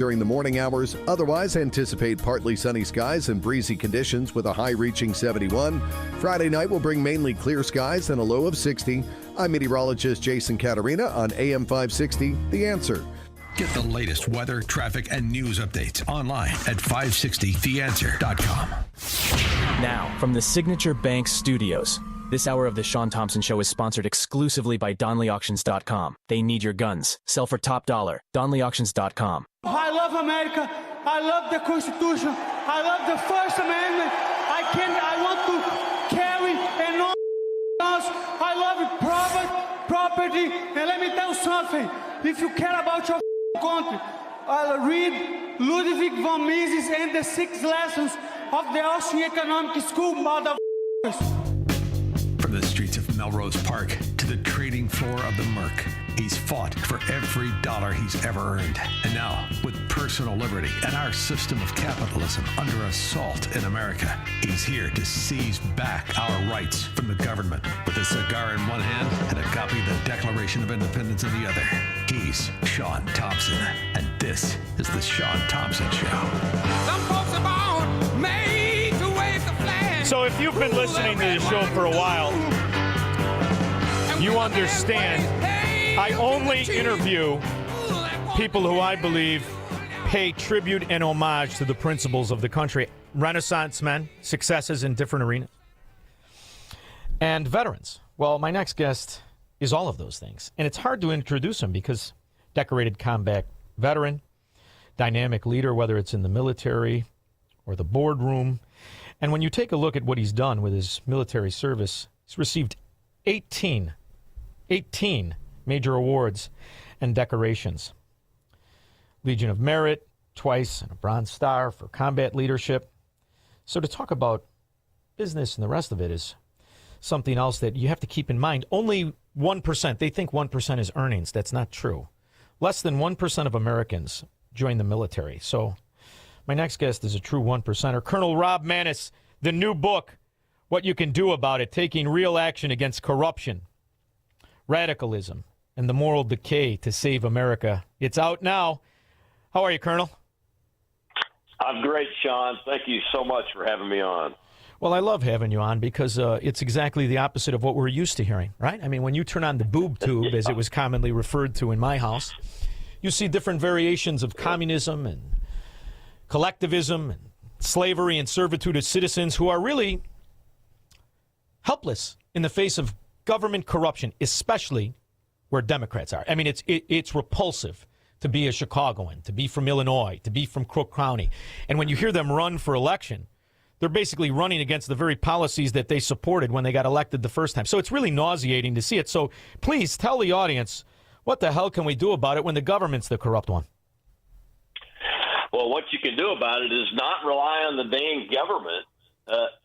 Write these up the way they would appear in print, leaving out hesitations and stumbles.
during the morning hours. Otherwise, anticipate partly sunny skies and breezy conditions with a high reaching 71. Friday night will bring mainly clear skies and a low of 60. I'm meteorologist Jason Caterina on AM 560, The Answer. Get the latest weather, traffic, and news updates online at 560theanswer.com. Now, from the Signature Bank Studios, this hour of the Shaun Thompson Show is sponsored exclusively by DonleyAuctions.com. They need your guns. Sell for top dollar. DonleyAuctions.com. I love America. I love the Constitution. I love the First Amendment. I want to carry and all guns. I love property. And let me tell you something. If you care about your country, read Ludwig von Mises and the 6 lessons of the Austrian Economic School, motherfuckers. From the streets of Melrose Park to the trading floor of the Merc, he's fought for every dollar he's ever earned. And now, with personal liberty and our system of capitalism under assault in America, he's here to seize back our rights from the government. With a cigar in one hand and a copy of the Declaration of Independence in the other, he's Shaun Thompson. And this is the Shaun Thompson Show. Some folks are born made to wave the flag. So if you've been listening to the show for a while, you understand I only interview people who I believe pay tribute and homage to the principles of the country. Renaissance men, successes in different arenas, and veterans. Well, my next guest is all of those things. And it's hard to introduce him because decorated combat veteran, dynamic leader, whether it's in the military or the boardroom. And when you take a look at what he's done with his military service, he's received 18 major awards and decorations. Legion of Merit, twice, and a Bronze Star for combat leadership. So to talk about business and the rest of it is something else that you have to keep in mind. Only 1%, they think 1% is earnings. That's not true. Less than 1% of Americans join the military. So my next guest is a true 1%er. Colonel Rob Maness, the new book, What You Can Do About It, Taking Real Action Against Corruption, Radicalism, and the Moral Decay to Save America. It's out now. How are you, Colonel? I'm great, Shaun. Thank you so much for having me on. Well, I love having you on because it's exactly the opposite of what we're used to hearing, right? I mean, when you turn on the boob tube, as it was commonly referred to in my house, you see different variations of communism and collectivism and slavery and servitude of citizens who are really helpless in the face of government corruption, especially where Democrats are. I mean, it's repulsive to be a Chicagoan, to be from Illinois, to be from Crook County. And when you hear them run for election, they're basically running against the very policies that they supported when they got elected the first time. So it's really nauseating to see it. So please tell the audience, what the hell can we do about it when the government's the corrupt one? Well, what you can do about it is not rely on the dang government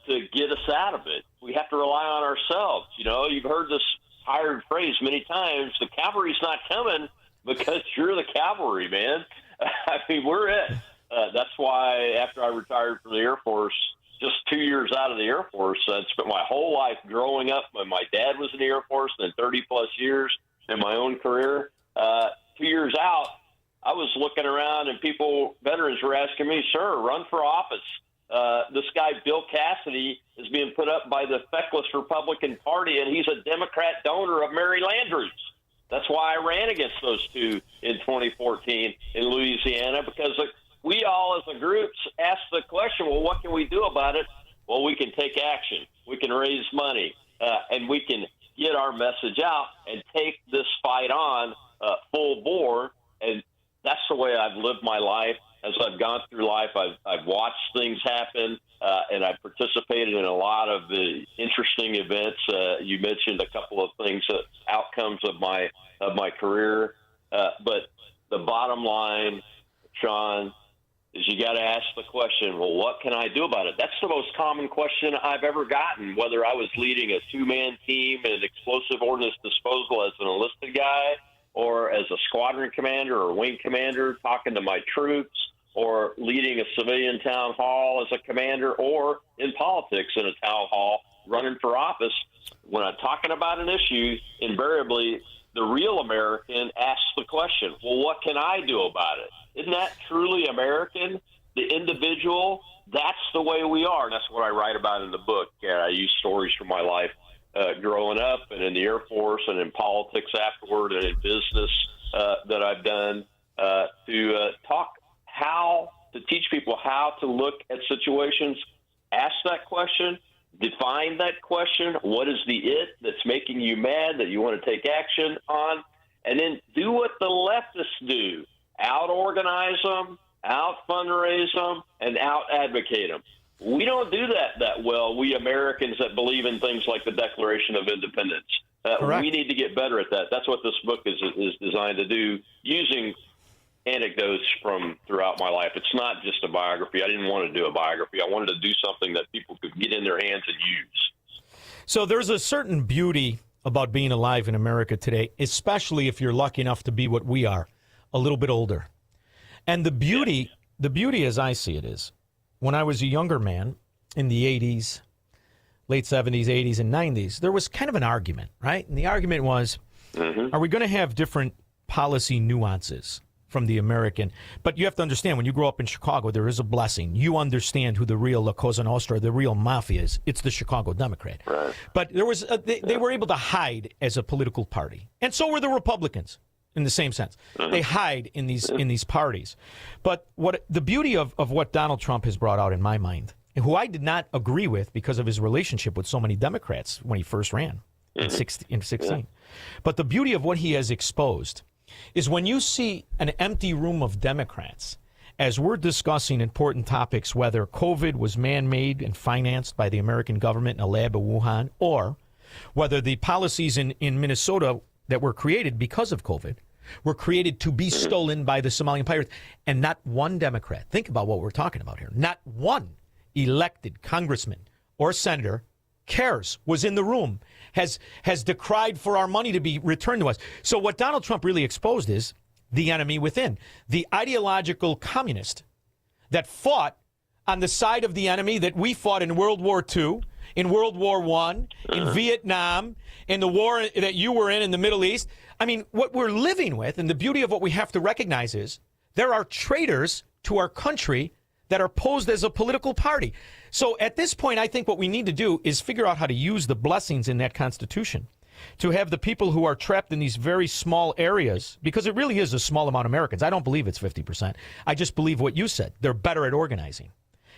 to get us out of it. We have to rely on ourselves. You know, you've heard this tired phrase many times, the cavalry's not coming because you're the cavalry, man. I mean, we're it. That's why after I retired from the Air Force, just 2 years out of the Air Force, I spent my whole life growing up when my dad was in the Air Force, then 30-plus years in my own career. 2 years out, I was looking around and veterans were asking me, sir, run for office. This guy, Bill Cassidy, is being put up by the feckless Republican Party, and he's a Democrat donor of Mary Landrieu's. That's why I ran against those two in 2014 in Louisiana, because we all as a group asked the question, well, what can we do about it? Well, we can take action. We can raise money, and we can get our message out and take this fight on full bore. And that's the way I've lived my life. As I've gone through life, I've watched things happen, and I've participated in a lot of the interesting events. You mentioned a couple of things, outcomes of my career. But the bottom line, Shaun, is you got to ask the question, well, what can I do about it? That's the most common question I've ever gotten, whether I was leading a two-man team in explosive ordnance disposal as an enlisted guy, or as a squadron commander or wing commander talking to my troops, or leading a civilian town hall as a commander, or in politics in a town hall running for office. When I'm talking about an issue, invariably the real American asks the question, well, what can I do about it? Isn't that truly American? The individual, that's the way we are. And that's what I write about in the book. I use stories from my life growing up and in the Air Force and in politics afterward and in business that I've done to teach people how to look at situations, ask that question, define that question. What is the it that's making you mad that you want to take action on? And then do what the leftists do. Out-organize them, out-fundraise them, and out-advocate them. We don't do that well, we Americans that believe in things like the Declaration of Independence. We need to get better at that. That's what this book is designed to do, using anecdotes from throughout my life. It's not just a biography. I didn't want to do a biography. I wanted to do something that people could get in their hands and use. So there's a certain beauty about being alive in America today, especially if you're lucky enough to be what we are, a little bit older. And the beauty as I see it is, when I was a younger man in the 80s, late 70s, 80s, and 90s, there was kind of an argument, right? And the argument was, are we going to have different policy nuances from the American? But you have to understand, when you grow up in Chicago, there is a blessing. You understand who the real La Cosa Nostra, the real mafia is. It's the Chicago Democrat. Right. But there was they were able to hide as a political party. And so were the Republicans. In the same sense, they hide in these parties. But what the beauty of what Donald Trump has brought out, in my mind, who I did not agree with because of his relationship with so many Democrats when he first ran in 16. But the beauty of what he has exposed is when you see an empty room of Democrats as we're discussing important topics, whether COVID was man-made and financed by the American government in a lab in Wuhan, or whether the policies in Minnesota that were created because of COVID were created to be stolen by the Somalian pirates. And not one Democrat, think about what we're talking about here, not one elected congressman or senator cares, was in the room, has decried for our money to be returned to us. So what Donald Trump really exposed is the enemy within, the ideological communist that fought on the side of the enemy that we fought in World War II, in World War I, in Vietnam, in the war that you were in the Middle East. I mean, what we're living with, and the beauty of what we have to recognize is there are traitors to our country that are posed as a political party. So at this point, I think what we need to do is figure out how to use the blessings in that Constitution to have the people who are trapped in these very small areas, because it really is a small amount of Americans. I don't believe it's 50%. I just believe what you said. They're better at organizing.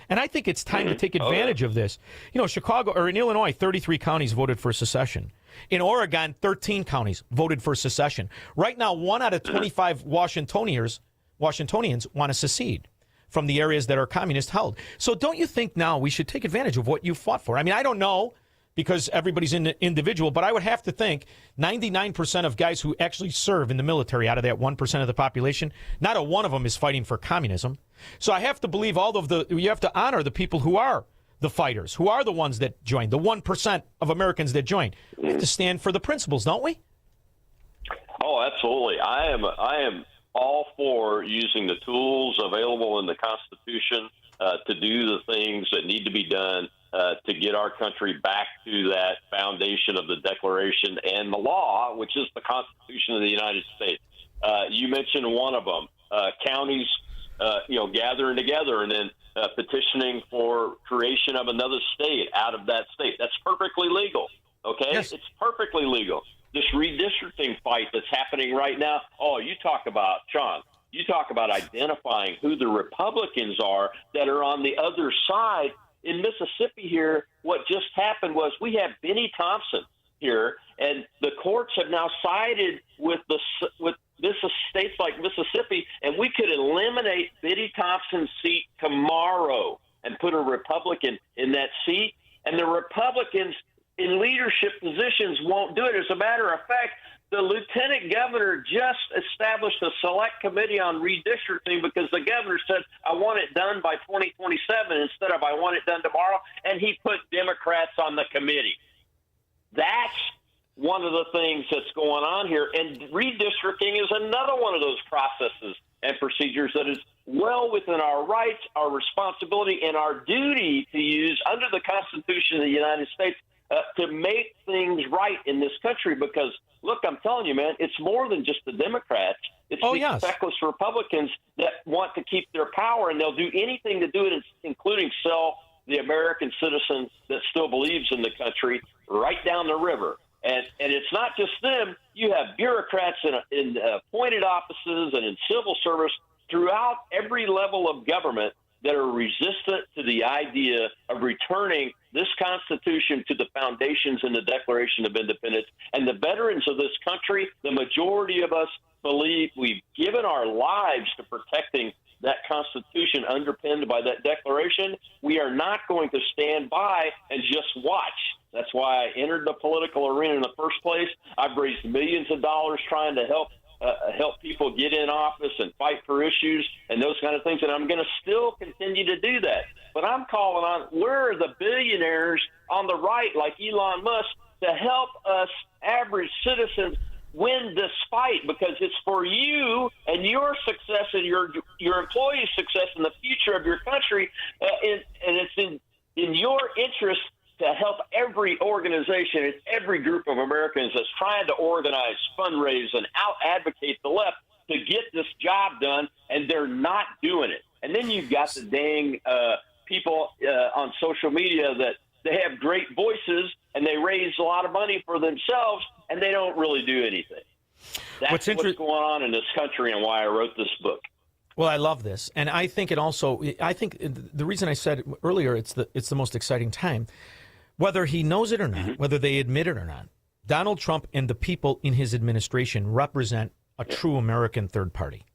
And I think it's time to take advantage of this. You know, Chicago, or in Illinois, 33 counties voted for secession. In Oregon, 13 counties voted for secession. Right now, 1 out of 25 Washingtonians want to secede from the areas that are communist held. So don't you think now we should take advantage of what you fought for? I mean, I don't know, because everybody's individual, but I would have to think 99% of guys who actually serve in the military out of that 1% of the population, not a one of them is fighting for communism. So I have to believe you have to honor the people who are the fighters, who are the ones that joined, the 1% of Americans that joined. We have to stand for the principles, don't we? Oh, absolutely. I am all for using the tools available in the Constitution to do the things that need to be done to get our country back to that foundation of the Declaration and the law, which is the Constitution of the United States. You mentioned one of them, counties, gathering together and then petitioning for creation of another state out of that state. That's perfectly legal. Okay, yes. It's perfectly legal. This redistricting fight that's happening right now. Oh, you talk about, Shaun, you talk about identifying who the Republicans are that are on the other side. In Mississippi here, what just happened was we have Benny Thompson here, and the courts have now sided with states like Mississippi, and we could eliminate Benny Thompson's seat tomorrow and put a Republican in that seat, and the Republicans in leadership positions won't do it. As a matter of fact, the lieutenant governor just established a select committee on redistricting because the governor said, I want it done by 2027 instead of I want it done tomorrow, and he put Democrats on the committee. That's one of the things that's going on here, and redistricting is another one of those processes and procedures that is well within our rights, our responsibility, and our duty to use under the Constitution of the United States. to make things right in this country. Because, look, I'm telling you, man, it's more than just the Democrats. It's the feckless Republicans that want to keep their power, and they'll do anything to do it, including sell the American citizen that still believes in the country right down the river. And it's not just them. You have bureaucrats in appointed offices and in civil service throughout every level of government that are resistant to the idea of returning this Constitution to the foundations in the Declaration of Independence. And the veterans of this country, the majority of us believe we've given our lives to protecting that Constitution underpinned by that Declaration. We are not going to stand by and just watch. That's why I entered the political arena in the first place. I've raised millions of dollars trying to help people get in office and fight for issues and those kind of things, and I'm going to still continue to do that. But I'm calling on, where are the billionaires on the right, like Elon Musk, to help us average citizens win this fight? Because it's for you and your success and your employees' success in the future of your country, and it's in your interest to help every organization and every group of Americans that's trying to organize, fundraise, and out-advocate the left to get this job done, and they're not doing it. And then you've got the dang people on social media that they have great voices, and they raise a lot of money for themselves, and they don't really do anything. That's what's going on in this country and why I wrote this book. Well, I love this, and I think the reason I said earlier it's the most exciting time. Whether he knows it or not, whether they admit it or not, Donald Trump and the people in his administration represent a true American third party.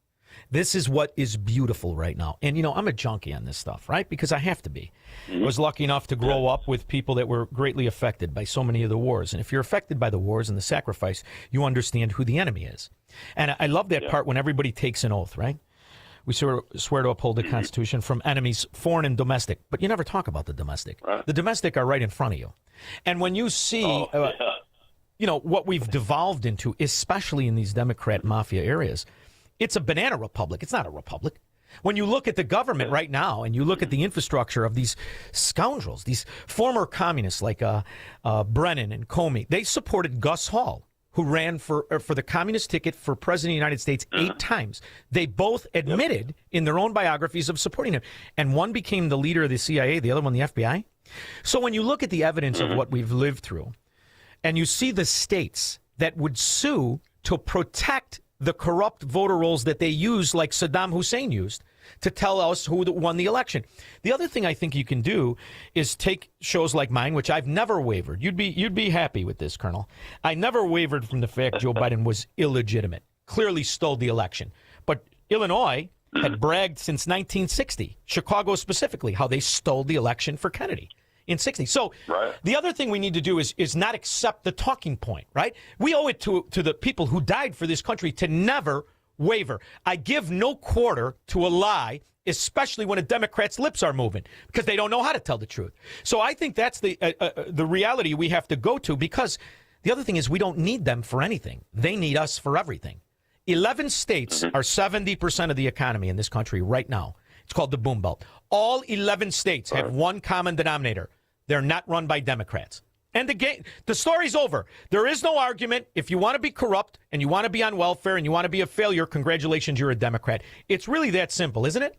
This is what is beautiful right now. And, I'm a junkie on this stuff, right? Because I have to be. I was lucky enough to grow up with people that were greatly affected by so many of the wars. And if you're affected by the wars and the sacrifice, you understand who the enemy is. And I love that part when everybody takes an oath, right? We swear to uphold the Constitution from enemies, foreign and domestic. But you never talk about the domestic. Right. The domestic are right in front of you. And when you see, what we've devolved into, especially in these Democrat mafia areas, it's a banana republic. It's not a republic. When you look at the government right now and you look at the infrastructure of these scoundrels, these former communists like Brennan and Comey, they supported Gus Hall, who ran for the communist ticket for president of the United States 8 times. They both admitted in their own biographies of supporting him. And one became the leader of the CIA, the other one the FBI. So when you look at the evidence of what we've lived through, and you see the states that would sue to protect the corrupt voter rolls that they use, like Saddam Hussein used, to tell us who won the election. The other thing I think you can do is take shows like mine, which I've never wavered. You'd be happy with this, Colonel. I never wavered from the fact Joe Biden was illegitimate, clearly stole the election. But Illinois had bragged since 1960, Chicago specifically, how they stole the election for Kennedy in 60. So the other thing we need to do is not accept the talking point, right? We owe it to the people who died for this country to never waver. I give no quarter to a lie, especially when a Democrat's lips are moving, because they don't know how to tell the truth. So I think that's the reality we have to go to, because the other thing is we don't need them for anything. They need us for everything. 11 states are 70% of the economy in this country right now. It's called the Boom Belt. All 11 states have one common denominator. They're not run by Democrats. And the story's over. There is no argument. If you want to be corrupt and you want to be on welfare and you want to be a failure, congratulations, you're a Democrat. It's really that simple, isn't it?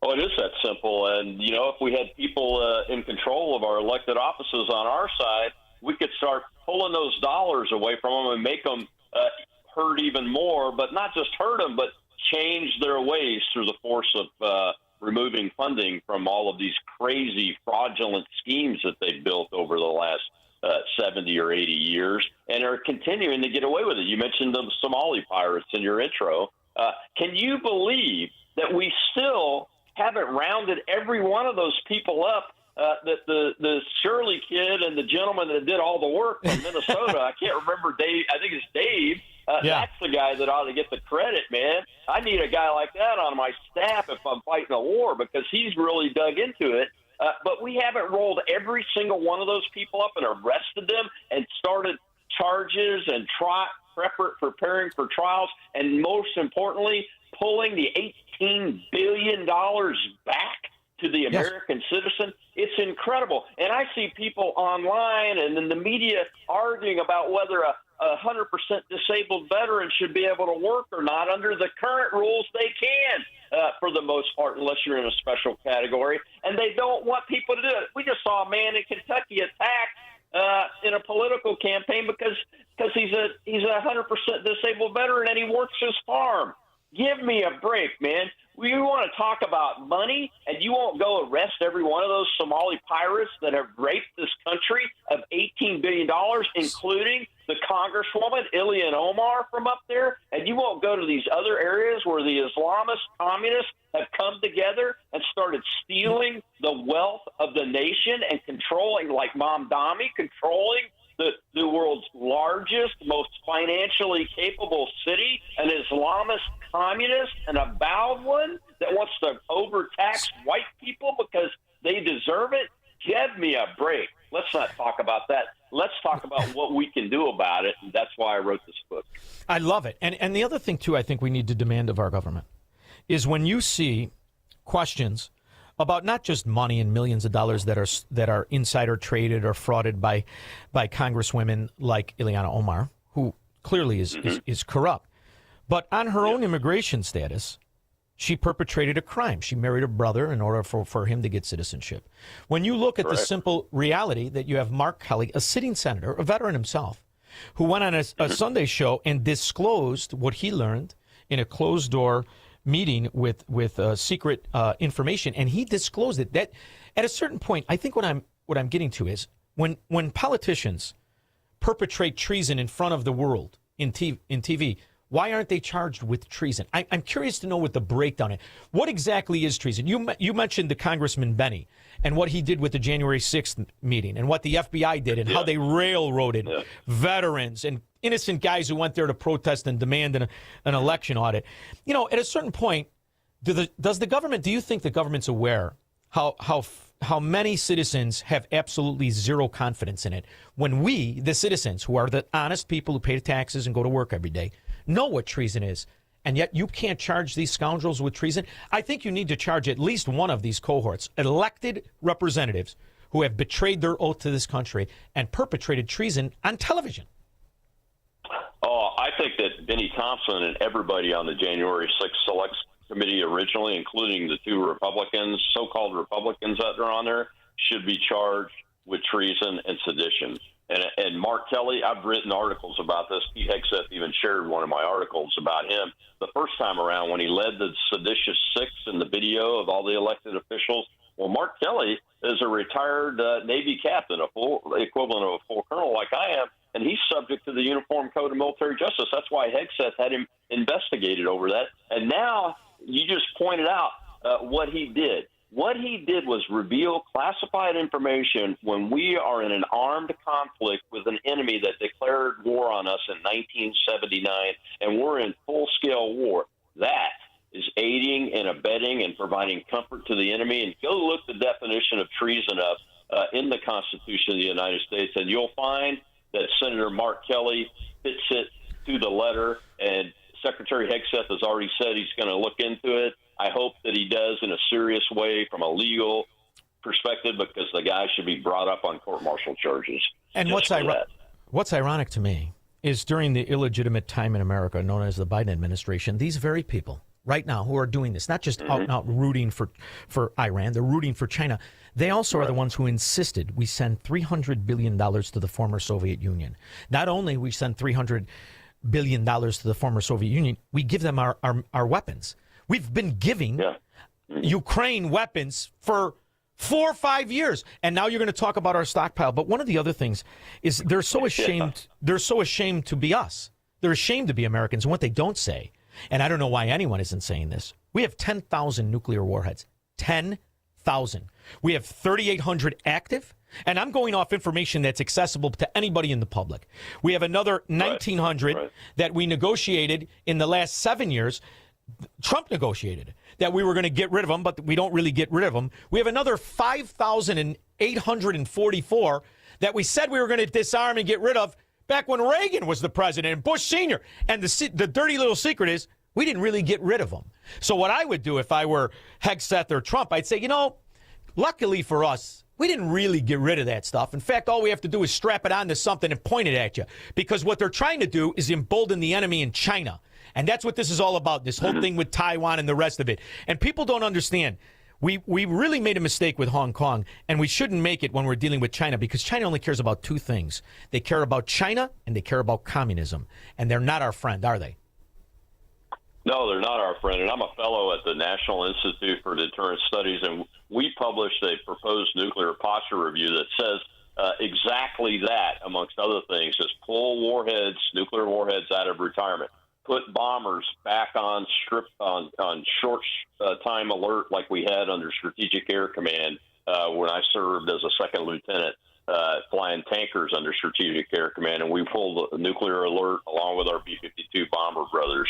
Oh, it is that simple. And, if we had people in control of our elected offices on our side, we could start pulling those dollars away from them and make them hurt even more, but not just hurt them, but change their ways through the force of removing funding from all of these crazy fraudulent schemes that they've built over the last 70 or 80 years and are continuing to get away with it. You mentioned the Somali pirates in your intro. Can you believe that we still haven't rounded every one of those people up? That the Shirley kid and the gentleman that did all the work from Minnesota, I can't remember Dave. I think it's Dave. That's the guy that ought to get the credit, man. I need a guy like that on my staff if I'm fighting a war, because he's really dug into it. But we haven't rolled every single one of those people up and arrested them and started charges and preparing for trials, and most importantly, pulling the $18 billion back to the American citizen, it's incredible. And I see people online and in the media arguing about whether a 100% disabled veteran should be able to work or not. Under the current rules, they can, for the most part, unless you're in a special category. And they don't want people to do it. We just saw a man in Kentucky attacked in a political campaign because he's a 100% disabled veteran and he works his farm. Give me a break, man. You want to talk about money, and you won't go arrest every one of those Somali pirates that have raped this country of $18 billion, including the Congresswoman, Ilhan Omar, from up there, and you won't go to these other areas where the Islamist communists have come together and started stealing the wealth of the nation and controlling, like Mamdani, controlling the world's largest, most financially capable city, an Islamist communist, an avowed one that wants to overtax white people because they deserve it. Give me a break. Let's not talk about that. Let's talk about what we can do about it. And that's why I wrote this book. I love it. And the other thing, too, I think we need to demand of our government is when you see questions about not just money and millions of dollars that are insider traded or frauded by congresswomen like Ilhan Omar, who clearly is corrupt. But on her own immigration status, she perpetrated a crime. She married her brother in order for him to get citizenship. When you look at the simple reality that you have Mark Kelly, a sitting senator, a veteran himself, who went on a Sunday show and disclosed what he learned in a closed-door meeting with secret information, and he disclosed it. That at a certain point, I think what I'm getting to is when politicians perpetrate treason in front of the world in TV, why aren't they charged with treason? I'm curious to know what the breakdown is. What exactly is treason? You mentioned the Congressman Benny and what he did with the January 6th meeting and what the FBI did and how they railroaded veterans and innocent guys who went there to protest and demand an election audit. You know, at a certain point, do you think the government's aware how many citizens have absolutely zero confidence in it when we, the citizens, who are the honest people who pay the taxes and go to work every day, know what treason is, and yet you can't charge these scoundrels with treason? I think you need to charge at least one of these cohorts, elected representatives who have betrayed their oath to this country and perpetrated treason on television. Oh, I think that Benny Thompson and everybody on the January 6th Select Committee originally, including the two Republicans, so-called Republicans that are on there, should be charged with treason and sedition. And Mark Kelly, I've written articles about this. Pete Hegseth even shared one of my articles about him the first time around when he led the seditious six in the video of all the elected officials. Well, Mark Kelly is a retired Navy captain, a full equivalent of a full colonel like I am, and he's subject to the Uniform Code of Military Justice. That's why Hegseth had him investigated over that. And now you just pointed out what he did. What he did was reveal classified information when we are in an armed conflict with an enemy that declared war on us in 1979, and we're in full-scale war. That is aiding and abetting and providing comfort to the enemy. And go look the definition of treason up in the Constitution of the United States, and you'll find that Senator Mark Kelly fits it to the letter, and Secretary Hegseth has already said he's going to look into it. I hope that he does in a serious way from a legal perspective, because the guy should be brought up on court-martial charges. And what's ironic to me is during the illegitimate time in America known as the Biden administration, these very people right now who are doing this, not just out and out rooting for Iran, they're rooting for China. They also are the ones who insisted we send $300 billion to the former Soviet Union. Not only we send $300 billion to the former Soviet Union, we give them our weapons. We've been giving Ukraine weapons for 4 or 5 years, and now you're going to talk about our stockpile. But one of the other things is they're so ashamed. They're so ashamed to be us. They're ashamed to be Americans. And what they don't say, and I don't know why anyone isn't saying this, we have 10,000 nuclear warheads. 10,000. We have 3,800 active. And I'm going off information that's accessible to anybody in the public. We have another 1,900 that we negotiated in the last 7 years. Trump negotiated that we were going to get rid of them, but we don't really get rid of them. We have another 5,844 that we said we were going to disarm and get rid of back when Reagan was the president and Bush Sr. And the dirty little secret is we didn't really get rid of them. So what I would do if I were Hegseth or Trump, I'd say, Luckily for us, we didn't really get rid of that stuff. In fact, all we have to do is strap it onto something and point it at you. Because what they're trying to do is embolden the enemy in China. And that's what this is all about, this whole thing with Taiwan and the rest of it. And people don't understand. We really made a mistake with Hong Kong, and we shouldn't make it when we're dealing with China, because China only cares about two things. They care about China, and they care about communism. And they're not our friend, are they? No, they're not our friend. And I'm a fellow at the National Institute for Deterrence Studies, and we published a proposed nuclear posture review that says exactly that, amongst other things, is pull warheads, nuclear warheads, out of retirement. Put bombers back on short time alert like we had under Strategic Air Command when I served as a second lieutenant, flying tankers under Strategic Air Command, and we pulled the nuclear alert along with our B-52 bomber brothers.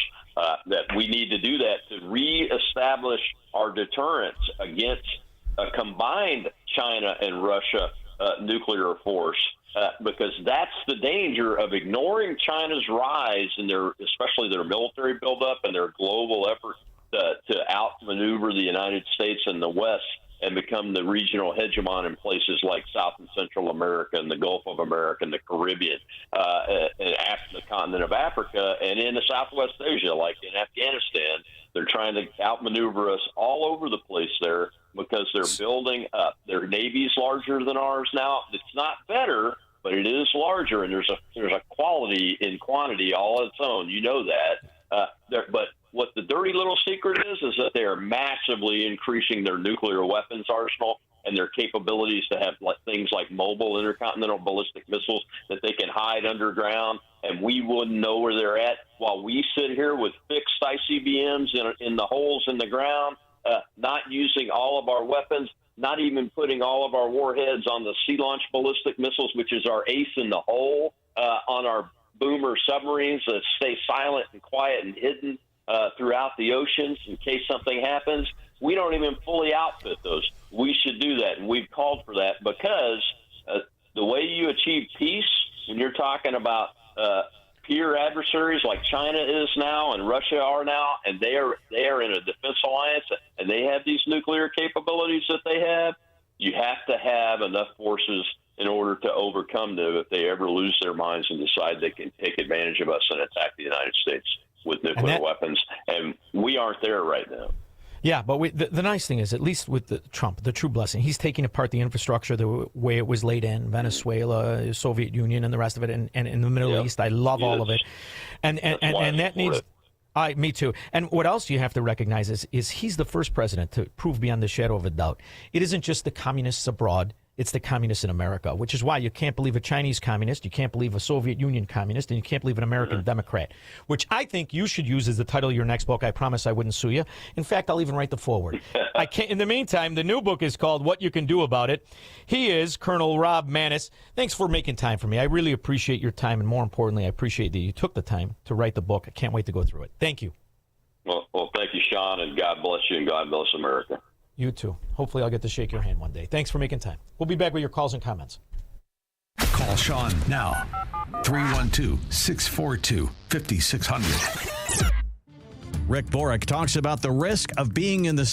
That we need to do that to reestablish our deterrence against a combined China and Russia nuclear force. Because that's the danger of ignoring China's rise in especially their military buildup and their global effort to outmaneuver the United States and the West and become the regional hegemon in places like South and Central America and the Gulf of America and the Caribbean, and the continent of Africa, and in the Southwest Asia, like in Afghanistan. They're trying to outmaneuver us all over the place there because they're building up. Their Navy's larger than ours now. It's not better, but it is larger, and there's a quality in quantity all its own. You know that. But what the dirty little secret is that they are massively increasing their nuclear weapons arsenal and their capabilities to have things like mobile intercontinental ballistic missiles that they can hide underground, and we wouldn't know where they're at while we sit here with fixed ICBMs in the holes in the ground, not using all of our weapons, not even putting all of our warheads on the sea-launched ballistic missiles, which is our ace in the hole, on our boomer submarines that stay silent and quiet and hidden throughout the oceans in case something happens. We don't even fully outfit those. We should do that, and we've called for that because the way you achieve peace, when you're talking about peer adversaries like China is now and Russia are now, and they are in a defense alliance, and they have these nuclear capabilities that they have, you have to have enough forces in order to overcome them if they ever lose their minds and decide they can take advantage of us and attack the United States with nuclear weapons. And we aren't there right now. Yeah, but the nice thing is, at least with Trump, the true blessing, he's taking apart the infrastructure the way it was laid in, Venezuela, Soviet Union, and the rest of it, and in the Middle East. I love all of it. And that needs... me too. And what else you have to recognize is he's the first president to prove beyond the shadow of a doubt. It isn't just the communists abroad. It's the communists in America, which is why you can't believe a Chinese communist, you can't believe a Soviet Union communist, and you can't believe an American Democrat, which I think you should use as the title of your next book. I promise I wouldn't sue you. In fact, I'll even write the foreword. I can't. In the meantime, the new book is called What You Can Do About It. He is Colonel Rob Maness. Thanks for making time for me. I really appreciate your time, and more importantly, I appreciate that you took the time to write the book. I can't wait to go through it. Thank you. Well, thank you, Shaun, and God bless you, and God bless America. You too. Hopefully I'll get to shake your hand one day. Thanks for making time. We'll be back with your calls and comments. Call Shaun now. 312-642-5600. Rick Borick talks about the risk of being in the